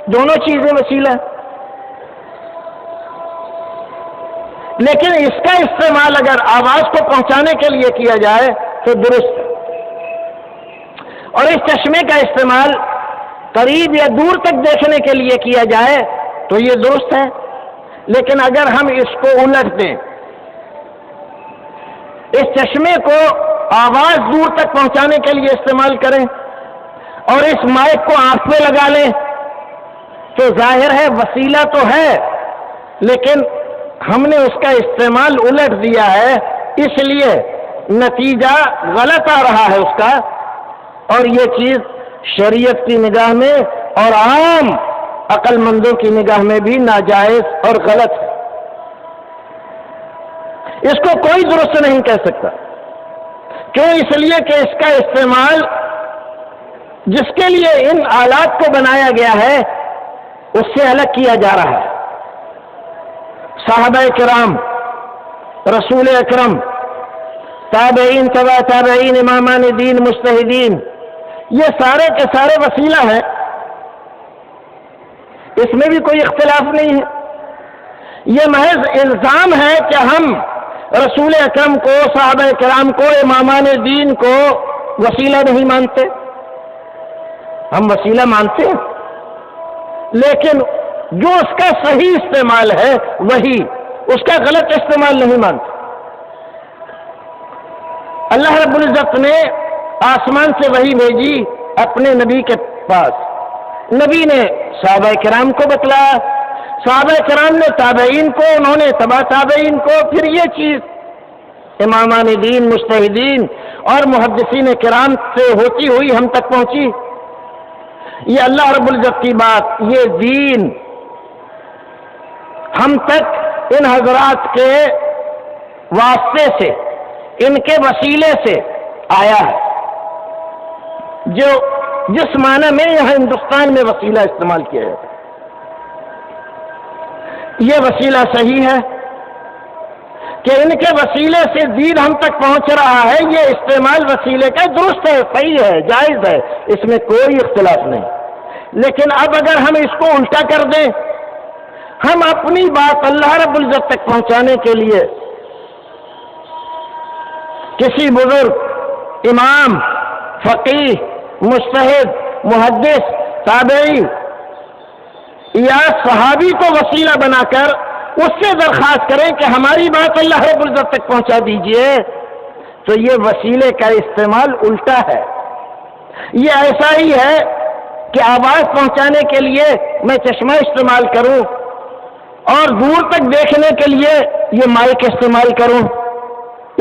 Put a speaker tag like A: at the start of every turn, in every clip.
A: دونوں چیزیں وسیلہ ہیں، لیکن اس کا استعمال اگر آواز کو پہنچانے کے لیے کیا جائے تو درست ہے، اور اس چشمے کا استعمال قریب یا دور تک دیکھنے کے لیے کیا جائے تو یہ درست ہے۔ لیکن اگر ہم اس کو الٹ دیں، اس چشمے کو آواز دور تک پہنچانے کے لیے استعمال کریں اور اس مائک کو آنکھ پہ لگا لیں، تو ظاہر ہے وسیلہ تو ہے لیکن ہم نے اس کا استعمال الٹ دیا ہے، اس لیے نتیجہ غلط آ رہا ہے اس کا، اور یہ چیز شریعت کی نگاہ میں اور عام عقل مندوں کی نگاہ میں بھی ناجائز اور غلط ہے۔ اس کو کوئی درست نہیں کہہ سکتا، کیوں؟ اس لیے کہ اس کا استعمال جس کے لیے ان آلات کو بنایا گیا ہے اس سے الگ کیا جا رہا ہے۔ صحابہ کرام، رسول اکرم، تابعین، تبع تابعین، امامان دین، مجتہدین، یہ سارے کے سارے وسیلہ ہیں، اس میں بھی کوئی اختلاف نہیں ہے۔ یہ محض الزام ہے کہ ہم رسول اکرم کو، صحابہ کرام کو، امامان دین کو وسیلہ نہیں مانتے۔ ہم وسیلہ مانتے ہیں لیکن جو اس کا صحیح استعمال ہے وہی، اس کا غلط استعمال نہیں مانتے۔ اللہ رب العزت نے آسمان سے وحی بھیجی اپنے نبی کے پاس، نبی نے صحابہ کرام کو بتلایا، صحابہ کرام نے تابعین کو، انہوں نے تبع تابعین کو، پھر یہ چیز امامان دین، مجتہدین اور محدثین کرام سے ہوتی ہوئی ہم تک پہنچی۔ یہ اللہ رب العزت کی بات، یہ دین ہم تک ان حضرات کے واسطے سے، ان کے وسیلے سے آیا ہے، جو جس معنی میں یہاں ہندوستان میں وسیلہ استعمال کیا جاتا ہے، یہ وسیلہ صحیح ہے کہ ان کے وسیلے سے دین ہم تک پہنچ رہا ہے۔ یہ استعمال وسیلے کا درست ہے، صحیح ہے، جائز ہے، اس میں کوئی اختلاف نہیں۔ لیکن اب اگر ہم اس کو الٹا کر دیں، ہم اپنی بات اللہ رب العزت تک پہنچانے کے لیے کسی بزرگ، امام، فقیہ، مجتہد، محدث، تابعی یا صحابی کو وسیلہ بنا کر اس سے درخواست کریں کہ ہماری بات اللہ رب العزت تک پہنچا دیجئے، تو یہ وسیلے کا استعمال الٹا ہے۔ یہ ایسا ہی ہے کہ آواز پہنچانے کے لیے میں چشمہ استعمال کروں اور دور تک دیکھنے کے لیے یہ مائک استعمال کروں،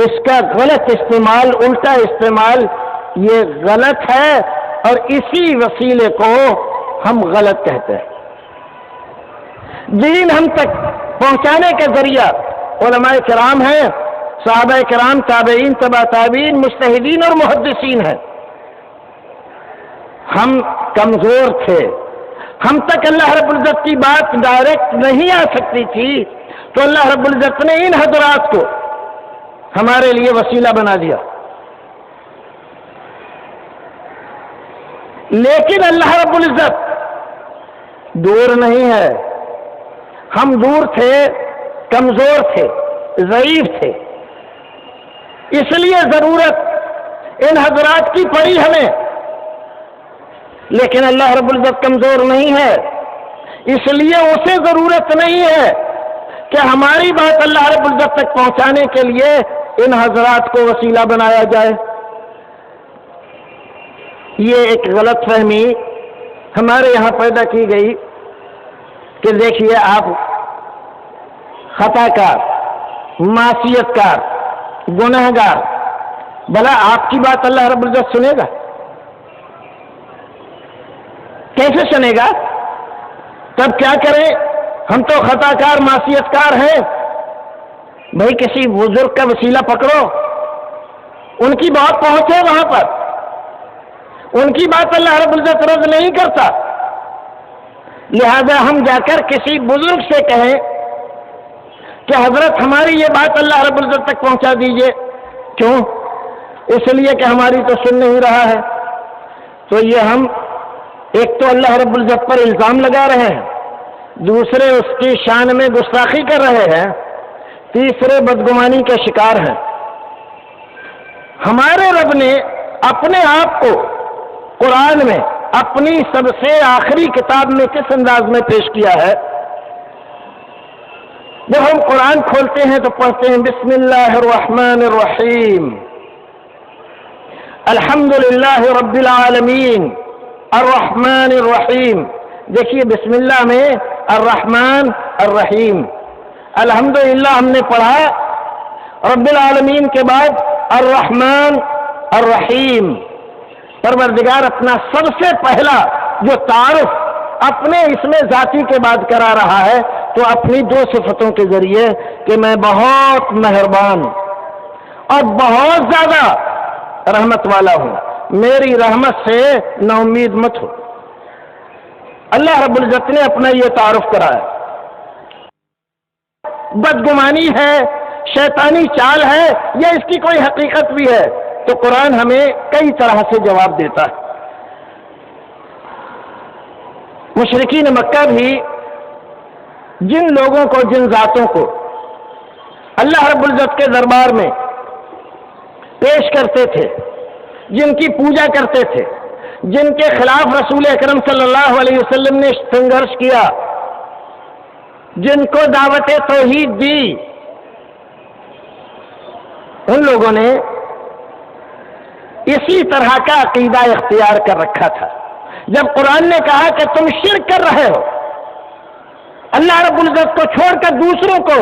A: اس کا غلط استعمال، الٹا استعمال، یہ غلط ہے، اور اسی وسیلے کو ہم غلط کہتے ہیں۔ دین ہم تک پہنچانے کا ذریعہ علماء کرام ہیں، صحابہ کرام، تابعین، تبع تابعین، مجتہدین اور محدثین ہیں۔ ہم کمزور تھے، ہم تک اللہ رب العزت کی بات ڈائریکٹ نہیں آ سکتی تھی، تو اللہ رب العزت نے ان حضرات کو ہمارے لیے وسیلہ بنا دیا۔ لیکن اللہ رب العزت دور نہیں ہے، ہم دور تھے، کمزور تھے، ضعیف تھے، اس لیے ضرورت ان حضرات کی پڑی ہمیں، لیکن اللہ رب العزت کمزور نہیں ہے، اس لیے اسے ضرورت نہیں ہے کہ ہماری بات اللہ رب العزت تک پہنچانے کے لیے ان حضرات کو وسیلہ بنایا جائے۔ یہ ایک غلط فہمی ہمارے یہاں پیدا کی گئی کہ دیکھیے آپ خطا کار، معصیت کار، گنہگار، بھلا آپ کی بات اللہ رب العزت سنے گا؟ کیسے سنے گا؟ تب کیا کریں؟ ہم تو خطا کار، معصیت کار ہیں، بھائی کسی بزرگ کا وسیلہ پکڑو، ان کی بات پہنچے وہاں پر، ان کی بات اللہ رب العزت رد نہیں کرتا، لہذا ہم جا کر کسی بزرگ سے کہیں کہ حضرت ہماری یہ بات اللہ رب العزت تک پہنچا دیجئے۔ کیوں؟ اس لیے کہ ہماری تو سن نہیں رہا ہے۔ تو یہ ہم ایک تو اللہ رب العزت پر الزام لگا رہے ہیں، دوسرے اس کی شان میں گستاخی کر رہے ہیں، تیسرے بدگمانی کے شکار ہیں۔ ہمارے رب نے اپنے آپ کو قرآن میں اپنی سب سے آخری کتاب میں کس انداز میں پیش کیا ہے؟ جب ہم قرآن کھولتے ہیں تو پڑھتے ہیں بسم اللہ الرحمن الرحیم، الحمدللہ رب العالمین الرحمن الرحیم۔ دیکھیے بسم اللہ میں الرحمن الرحیم، الحمدللہ ہم نے پڑھا، رب العالمین کے بعد الرحمن الرحیم۔ پروردگار اپنا سب سے پہلا جو تعارف اپنے اسم ذاتی کے بعد کرا رہا ہے تو اپنی دو صفتوں کے ذریعے کہ میں بہت مہربان اور بہت زیادہ رحمت والا ہوں، میری رحمت سے نا امید مت ہو۔ اللہ رب العزت نے اپنا یہ تعارف کرایا۔ بدگمانی ہے، شیطانی چال ہے یا اس کی کوئی حقیقت بھی ہے تو قرآن ہمیں کئی طرح سے جواب دیتا ہے۔ مشرکین مکہ بھی جن لوگوں کو، جن ذاتوں کو اللہ رب العزت کے دربار میں پیش کرتے تھے، جن کی پوجا کرتے تھے، جن کے خلاف رسول اکرم صلی اللہ علیہ وسلم نے سنگھرش کیا، جن کو دعوت توحید دی، ان لوگوں نے اسی طرح کا عقیدہ اختیار کر رکھا تھا۔ جب قرآن نے کہا کہ تم شرک کر رہے ہو، اللہ رب العزت کو چھوڑ کر دوسروں کو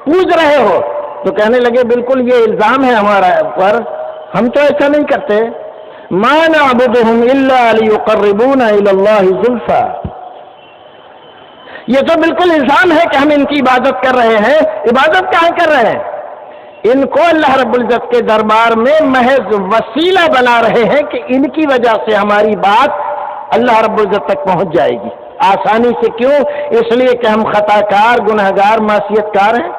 A: پوج رہے ہو، تو کہنے لگے بالکل یہ الزام ہے ہمارا پر، ہم تو ایسا نہیں کرتے۔ ما نعبدهم الا ليقربونا الى الله زلفى، یہ تو بالکل الزام ہے کہ ہم ان کی عبادت کر رہے ہیں۔ عبادت کہاں کر رہے ہیں؟ ان کو اللہ رب العزت کے دربار میں محض وسیلہ بنا رہے ہیں کہ ان کی وجہ سے ہماری بات اللہ رب العزت تک پہنچ جائے گی آسانی سے۔ کیوں؟ اس لیے کہ ہم خطا کار، گناہ گار، معصیت کار ہیں،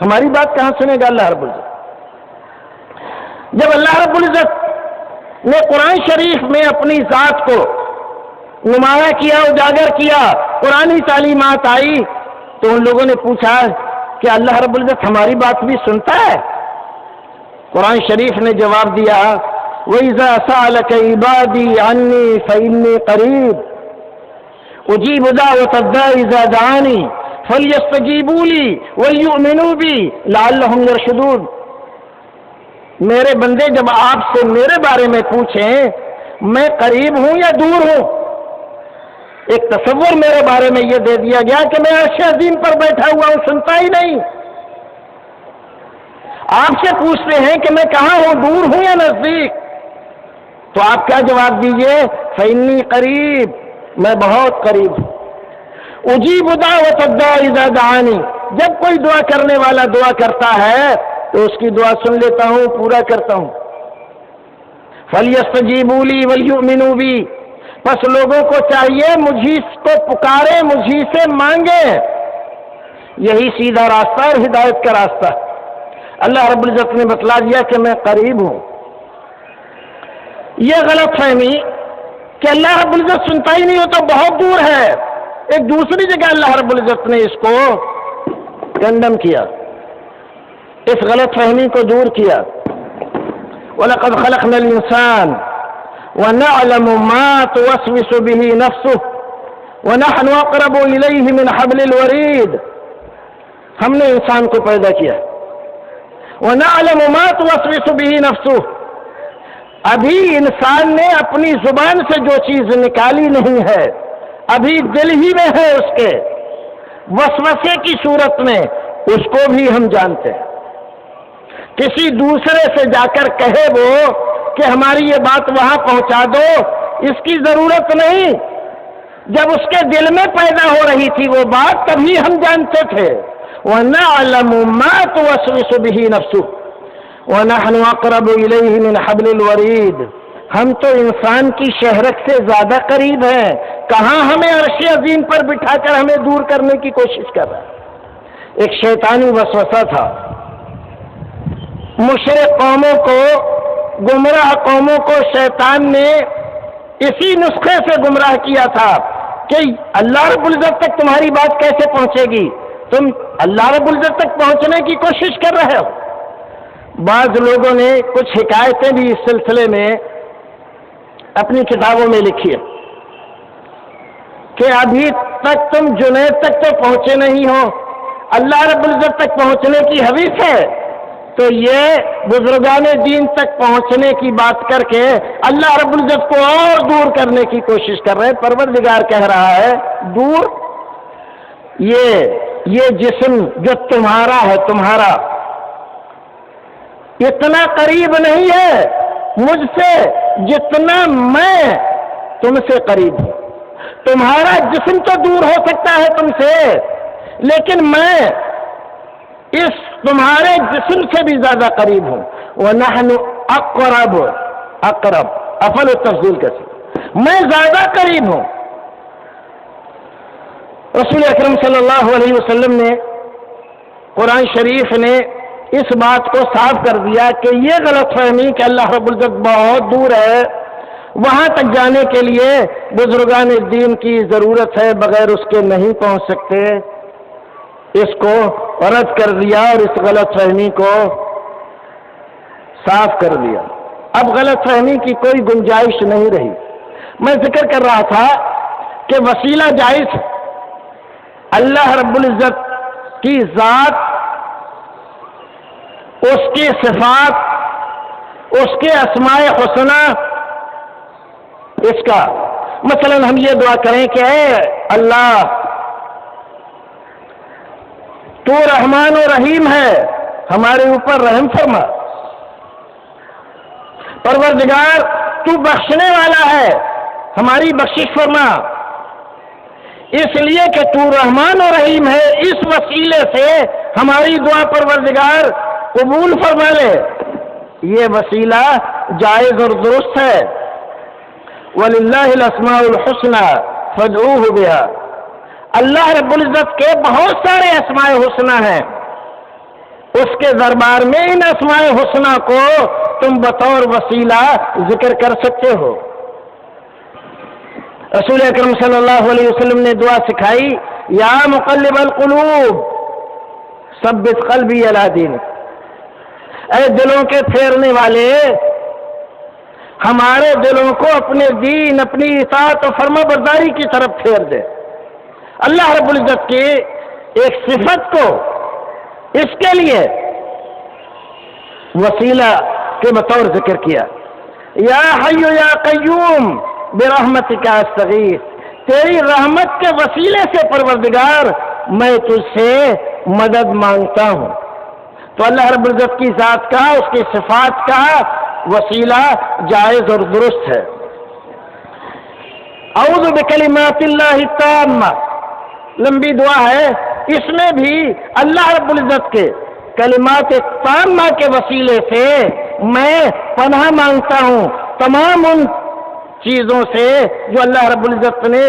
A: ہماری بات کہاں سنے گا اللہ رب العزت؟ جب اللہ رب العزت نے قرآن شریف میں اپنی ذات کو نمایاں کیا، اجاگر کیا، قرآنی تعلیمات آئی تو ان لوگوں نے پوچھا کہ اللہ رب العزت ہماری بات بھی سنتا ہے؟ قرآن شریف نے جواب دیا وَإِذَا سَأَلَكَ عِبَادِي عَنِّي فَإِنِّي قَرِيبٌ أُجِيبُ دَعْوَةَ الدَّاعِ إِذَا دَعَانِ فَلْيَسْتَجِيبُوا لِي وَلْيُؤْمِنُوا بِي لَعَلَّهُمْ يَرْشُدُونَ۔ میرے بندے جب آپ سے میرے بارے میں پوچھیں میں قریب ہوں یا دور ہوں، ایک تصور میرے بارے میں یہ دے دیا گیا کہ میں عرش عظیم پر بیٹھا ہوا ہوں، سنتا ہی نہیں۔ آپ سے پوچھتے ہیں کہ میں کہاں ہوں، دور ہوں یا نزدیک، تو آپ کیا جواب دیجئے؟ فإنی قریب، میں بہت قریب ہوں۔ اجیب دعوت الداع اذا دعانی، جب کوئی دعا کرنے والا دعا کرتا ہے تو اس کی دعا سن لیتا ہوں، پورا کرتا ہوں۔ فلیستجیبوا لی ولیؤمنوا بی، بس لوگوں کو چاہیے مجھی کو پکارے، مجھی سے مانگے، یہی سیدھا راستہ اور ہدایت کا راستہ۔ اللہ رب العزت نے بتلا دیا کہ میں قریب ہوں۔ یہ غلط فہمی کہ اللہ رب العزت سنتا ہی نہیں ہو تو بہت دور ہے، ایک دوسری جگہ اللہ رب العزت نے اس کو کنڈم کیا، اس غلط فہمی کو دور کیا۔ وَلَقَدْ خَلَقْنَا الْإِنسَانَ وَنَعْلَمُ مَا تُوَسْوِسُ بِهِ نَفْسُهُ وَنَحْنُ أَقْرَبُ إِلَيْهِ مِنْ حَبْلِ الْوَرِيدِ، ہم نے انسان کو پیدا کیا۔ وَنَعْلَمُ مَا تُوَسْوِسُ بِهِ نَفْسُهُ، ابھی انسان نے اپنی زبان سے جو چیز نکالی نہیں ہے، ابھی دل ہی میں ہے، اس کے وسوسے کی صورت میں اس کو بھی ہم جانتے ہیں۔ کسی دوسرے سے جا کر کہے وہ کہ ہماری یہ بات وہاں پہنچا دو، اس کی ضرورت نہیں۔ جب اس کے دل میں پیدا ہو رہی تھی وہ بات تبھی ہم جانتے تھے۔ وَنَعْلَمُ مَا تُوَسْوِسُ بِهِ نَفْسُهُ وَنَحْنُ أَقْرَبُ إِلَيْهِ مِنْ حَبْلِ الْوَرِيدِ، ہم تو انسان کی شہرک سے زیادہ قریب ہیں، کہاں ہمیں عرش عظیم پر بٹھا کر ہمیں دور کرنے کی کوشش کر رہا ہے۔ ایک شیطانی وسوسہ تھا، مشرک قوموں کو، گمراہ قوموں کو شیطان نے اسی نسخے سے گمراہ کیا تھا کہ اللہ رب العزت تک تمہاری بات کیسے پہنچے گی، تم اللہ رب العزت تک پہنچنے کی کوشش کر رہے ہو۔ بعض لوگوں نے کچھ حکایتیں بھی اس سلسلے میں اپنی کتابوں میں لکھی ہے کہ ابھی تک تم جنید تک تو پہنچے نہیں ہو، اللہ رب العزت تک پہنچنے کی حویث ہے، تو یہ بزرگان دین تک پہنچنے کی بات کر کے اللہ رب العزت کو اور دور کرنے کی کوشش کر رہے ہیں۔ پروردگار کہہ رہا ہے دور، یہ جسم جو تمہارا ہے، تمہارا اتنا قریب نہیں ہے مجھ سے جتنا میں تم سے قریب ہوں۔ تمہارا جسم تو دور ہو سکتا ہے تم سے، لیکن میں اس تمہارے جسم سے بھی زیادہ قریب ہوں۔ وَنَحْنُ اقرب افل التفضیل کیسے، میں زیادہ قریب ہوں۔ رسول اکرم صلی اللہ علیہ وسلم نے، قرآن شریف نے اس بات کو صاف کر دیا کہ یہ غلط فہمی کہ اللہ رب العزت بہت دور ہے، وہاں تک جانے کے لیے بزرگان دین کی ضرورت ہے، بغیر اس کے نہیں پہنچ سکتے، اس کو رد کر دیا اور اس غلط فہمی کو صاف کر دیا۔ اب غلط فہمی کی کوئی گنجائش نہیں رہی۔ میں ذکر کر رہا تھا کہ وسیلہ جائز، اللہ رب العزت کی ذات، اس کی صفات، اس کے اسماء حسنہ، اس کا مثلا ہم یہ دعا کریں کہ اے اللہ تو رحمان و رحیم ہے، ہمارے اوپر رحم فرما، پروردگار تو بخشنے والا ہے، ہماری بخشش فرما، اس لیے کہ تو رحمان و رحیم ہے، اس وسیلے سے ہماری دعا پروردگار قبول فرما لے۔ یہ وسیلہ جائز اور درست ہے۔ وَلِلَّهِ الْأَسْمَاءُ الْحُسْنَى فَادْعُوهُ بِهَا، اللہ رب العزت کے بہت سارے اسماء حسنہ ہیں، اس کے دربار میں ان اسماء حسنہ کو تم بطور وسیلہ ذکر کر سکتے ہو۔ رسول اکرم صلی اللہ علیہ وسلم نے دعا سکھائی، یا مقلب القلوب ثبت قلبی علی دینک، اے دلوں کے پھیرنے والے، ہمارے دلوں کو اپنے دین، اپنی اطاعت و فرما برداری کی طرف پھیر دے۔ اللہ رب العزت کی ایک صفت کو اس کے لیے وسیلہ کے بطور ذکر کیا، یا حی یا قیوم برحمتک استغیث، تیری رحمت کے وسیلے سے پروردگار میں تجھ سے مدد مانگتا ہوں۔ تو اللہ رب العزت کی ذات کا، اس کی صفات کا وسیلہ جائز اور درست ہے۔ اعوذ بکلمات اللہ التامہ، لمبی دعا ہے، اس میں بھی اللہ رب العزت کے کلمات تامہ کے وسیلے سے میں پناہ مانگتا ہوں تمام ان چیزوں سے جو اللہ رب العزت نے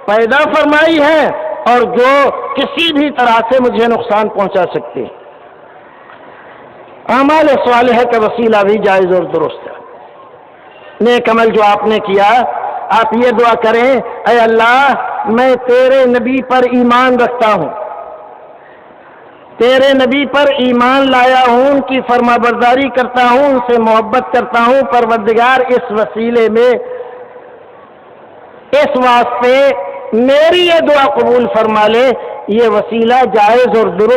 A: پیدا فرمائی ہے اور جو کسی بھی طرح سے مجھے نقصان پہنچا سکتے ہیں۔ اعمال صالحہ کا وسیلہ بھی جائز اور درست ہے۔ نیک عمل جو آپ نے کیا، آپ یہ دعا کریں، اے اللہ میں تیرے نبی پر ایمان رکھتا ہوں، تیرے نبی پر ایمان لایا ہوں، ان کی فرما برداری کرتا ہوں، ان سے محبت کرتا ہوں، پروردگار اس وسیلے میں، اس واسطے میری یہ دعا قبول فرما لے۔ یہ وسیلہ جائز اور درست